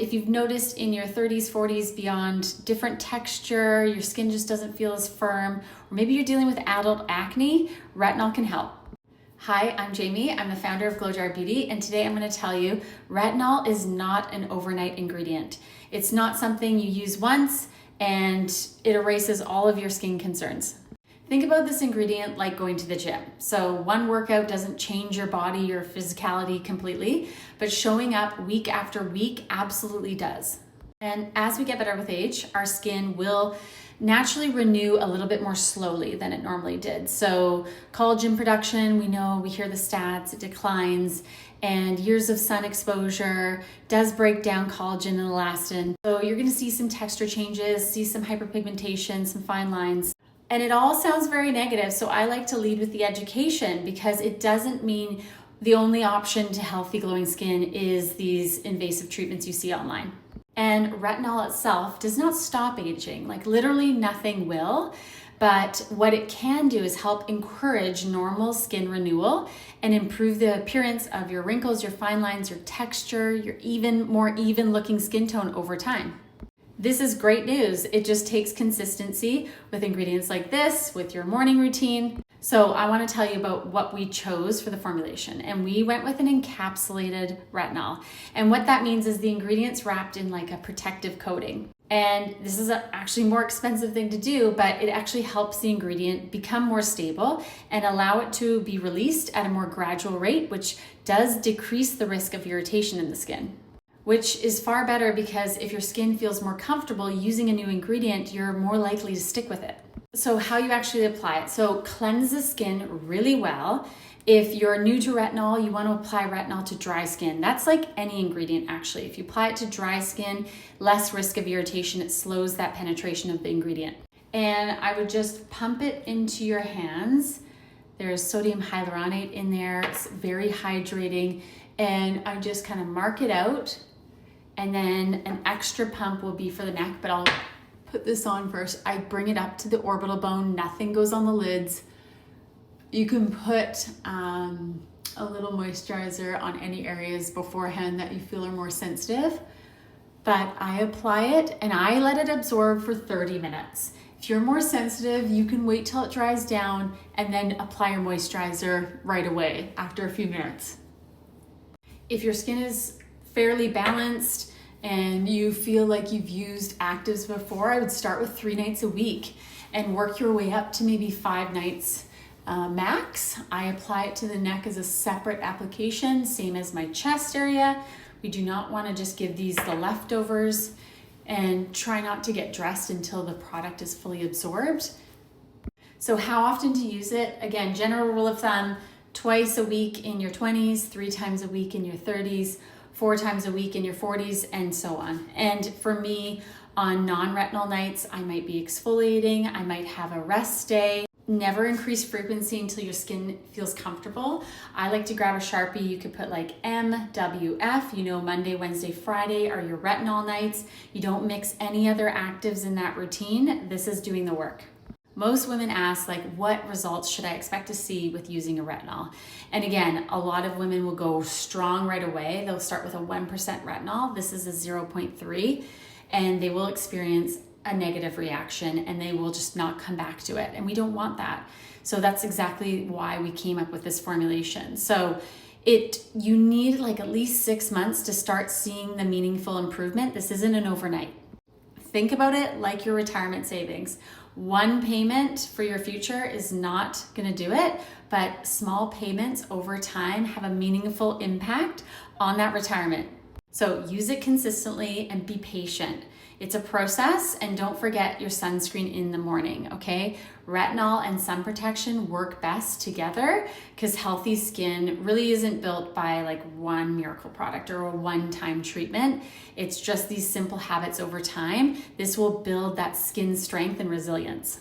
If you've noticed in your 30s, 40s, beyond, different texture, your skin just doesn't feel as firm, or maybe you're dealing with adult acne, retinol can help. Hi, I'm Jaime. I'm the founder of Glow Jar Beauty, and today I'm going to tell you retinol is not an overnight ingredient. It's not something you use once and it erases all of your skin concerns. Think about this ingredient like going to the gym. So one workout doesn't change your body, your physicality completely, but showing up week after week absolutely does. And as we get better with age, our skin will naturally renew a little bit more slowly than it normally did. So collagen production, we know, we hear the stats, it declines, and years of sun exposure does break down collagen and elastin. So you're gonna see some texture changes, see some hyperpigmentation, some fine lines. And it all sounds very negative, so I like to lead with the education because it doesn't mean the only option to healthy glowing skin is these invasive treatments you see online. And retinol itself does not stop aging, like literally nothing will, but what it can do is help encourage normal skin renewal and improve the appearance of your wrinkles, your fine lines, your texture, your more even looking skin tone over time. This is great news. It just takes consistency with ingredients like this, with your morning routine. So I want to tell you about what we chose for the formulation. And we went with an encapsulated retinol. And what that means is the ingredient's wrapped in like a protective coating. And this is actually a more expensive thing to do, but it actually helps the ingredient become more stable and allow it to be released at a more gradual rate, which does decrease the risk of irritation in the skin. Which is far better because if your skin feels more comfortable using a new ingredient, you're more likely to stick with it. So how you actually apply it. So cleanse the skin really well. If you're new to retinol, you want to apply retinol to dry skin. That's like any ingredient actually. If you apply it to dry skin, less risk of irritation. It slows that penetration of the ingredient. And I would just pump it into your hands. There's sodium hyaluronate in there. It's very hydrating. And I just kind of mark it out. And then an extra pump will be for the neck, but I'll put this on first. I bring it up to the orbital bone. Nothing goes on the lids. You can put a little moisturizer on any areas beforehand that you feel are more sensitive, but I apply it and I let it absorb for 30 minutes. If you're more sensitive, you can wait till it dries down and then apply your moisturizer right away after a few minutes. If your skin is fairly balanced and you feel like you've used actives before, I would start with 3 nights a week and work your way up to maybe 5 nights max. I apply it to the neck as a separate application, same as my chest area. We do not want to just give these the leftovers, and try not to get dressed until the product is fully absorbed. So how often to use it? Again, general rule of thumb, twice a week in your 20s, 3 times a week in your 30s, 4 times a week in your 40s, and so on. And for me, on non-retinol nights, I might be exfoliating, I might have a rest day. Never increase frequency until your skin feels comfortable. I like to grab a Sharpie. You could put like MWF, Monday, Wednesday, Friday are your retinol nights. You don't mix any other actives in that routine. This is doing the work. Most women ask, what results should I expect to see with using a retinol? And again, a lot of women will go strong right away. They'll start with a 1% retinol. This is a 0.3, and they will experience a negative reaction and they will just not come back to it. And we don't want that. So that's exactly why we came up with this formulation. So you need at least 6 months to start seeing the meaningful improvement. This isn't an overnight. Think about it like your retirement savings. One payment for your future is not going to do it, but small payments over time have a meaningful impact on that retirement. So use it consistently and be patient. It's a process, and don't forget your sunscreen in the morning, okay? Retinol and sun protection work best together because healthy skin really isn't built by one miracle product or a one-time treatment. It's just these simple habits over time. This will build that skin strength and resilience.